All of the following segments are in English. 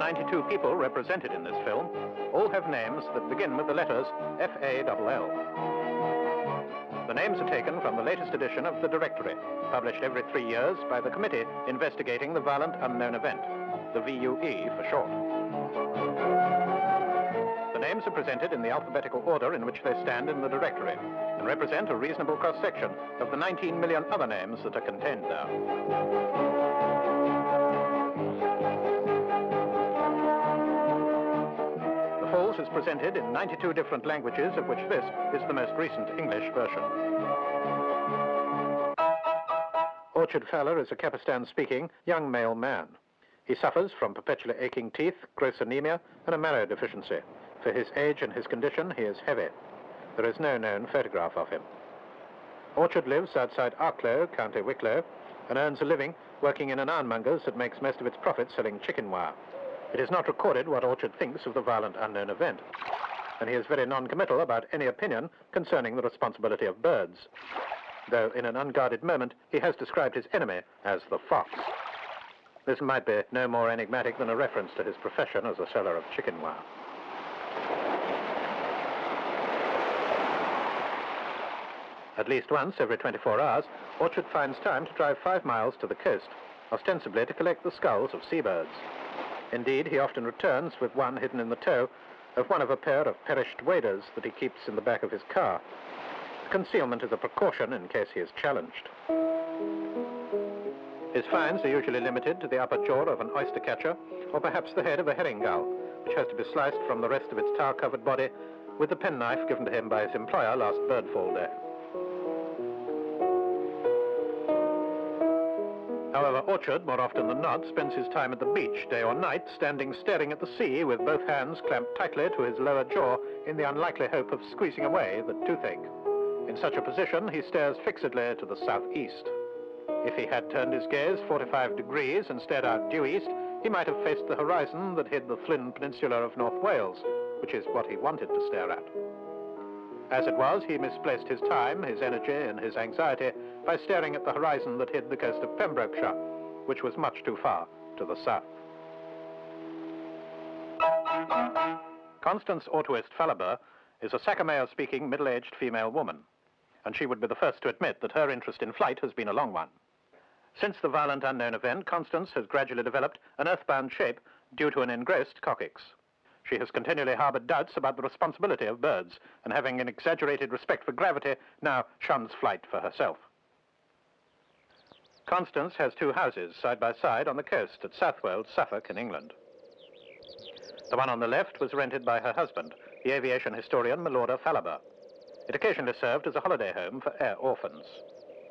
92 people represented in this film all have names that begin with the letters F-A-L-L. The names are taken from the latest edition of the Directory, published every 3 years by the Committee Investigating the Violent Unknown Event, the VUE for short. The names are presented in the alphabetical order in which they stand in the Directory and represent a reasonable cross-section of the 19 million other names that are contained there. The Falls is presented in 92 different languages, of which this is the most recent English version. Orchard Fowler is a Kapistan-speaking young male man. He suffers from perpetually aching teeth, gross anemia, and a marrow deficiency. For his age and his condition, he is heavy. There is no known photograph of him. Orchard lives outside Arklow, County Wicklow, and earns a living working in an ironmonger's that makes most of its profit selling chicken wire. It is not recorded what Orchard thinks of the violent unknown event, and he is very non-committal about any opinion concerning the responsibility of birds, though in an unguarded moment he has described his enemy as the fox. This might be no more enigmatic than a reference to his profession as a seller of chicken wire. At least once every 24 hours, Orchard finds time to drive 5 miles to the coast, ostensibly to collect the skulls of seabirds. Indeed, he often returns with one hidden in the toe of one of a pair of perished waders that he keeps in the back of his car. The concealment is a precaution in case he is challenged. His finds are usually limited to the upper jaw of an oyster catcher, or perhaps the head of a herring gull, which has to be sliced from the rest of its tar-covered body with the penknife given to him by his employer last birdfall day. However, Orchard, more often than not, spends his time at the beach, day or night, standing staring at the sea with both hands clamped tightly to his lower jaw in the unlikely hope of squeezing away the toothache. In such a position, he stares fixedly to the southeast. If he had turned his gaze 45 degrees and stared out due east, he might have faced the horizon that hid the Flynn Peninsula of North Wales, which is what he wanted to stare at. As it was, he misplaced his time, his energy, and his anxiety by staring at the horizon that hid the coast of Pembrokeshire, which was much too far to the south. Constance Ortwist-Fallabur is a Sakameo-speaking middle-aged female woman, and she would be the first to admit that her interest in flight has been a long one. Since the violent unknown event, Constance has gradually developed an earthbound shape due to an engrossed coccyx. She has continually harbored doubts about the responsibility of birds, and having an exaggerated respect for gravity, now shuns flight for herself. Constance has 2 houses side by side on the coast at Southwold, Suffolk in England. The one on the left was rented by her husband, the aviation historian Milorda Fallabur. It occasionally served as a holiday home for air orphans.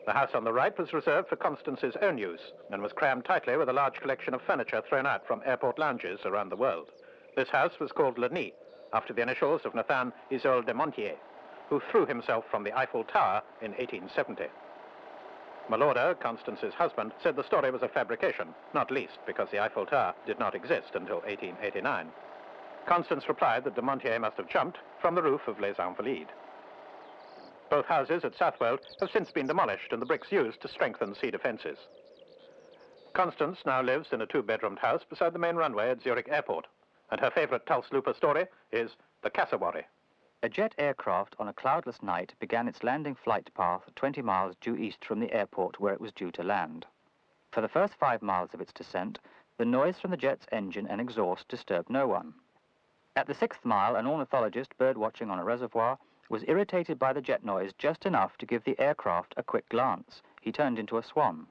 The house on the right was reserved for Constance's own use and was crammed tightly with a large collection of furniture thrown out from airport lounges around the world. This house was called Leny, after the initials of Nathan Isolde de Montier, who threw himself from the Eiffel Tower in 1870. Milorda, Constance's husband, said the story was a fabrication, not least because the Eiffel Tower did not exist until 1889. Constance replied that de Montier must have jumped from the roof of Les Invalides. Both houses at Southwold have since been demolished and the bricks used to strengthen sea defences. Constance now lives in a 2-bedroomed house beside the main runway at Zurich Airport, and her favourite Tulse-Looper story is the cassowary. A jet aircraft on a cloudless night began its landing flight path 20 miles due east from the airport where it was due to land. For the first 5 miles of its descent, the noise from the jet's engine and exhaust disturbed no one. At the 6th mile, an ornithologist bird-watching on a reservoir was irritated by the jet noise just enough to give the aircraft a quick glance. He turned into a swan.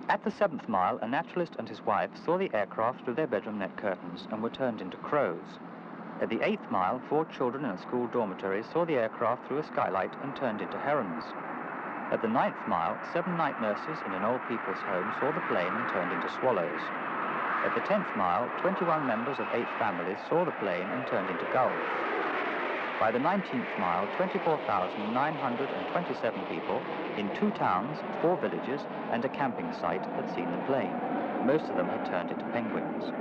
At the 7th mile, a naturalist and his wife saw the aircraft through their bedroom net curtains and were turned into crows. At the 8th mile, 4 children in a school dormitory saw the aircraft through a skylight and turned into herons. At the 9th mile, 7 night nurses in an old people's home saw the plane and turned into swallows. At the 10th mile, 21 members of 8 families saw the plane and turned into gulls. By the 19th mile, 24,927 people in 2 towns, 4 villages, and a camping site had seen the plane. Most of them had turned into penguins.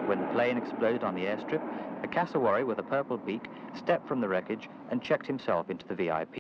When the plane exploded on the airstrip, a cassowary with a purple beak stepped from the wreckage and checked himself into the VIP.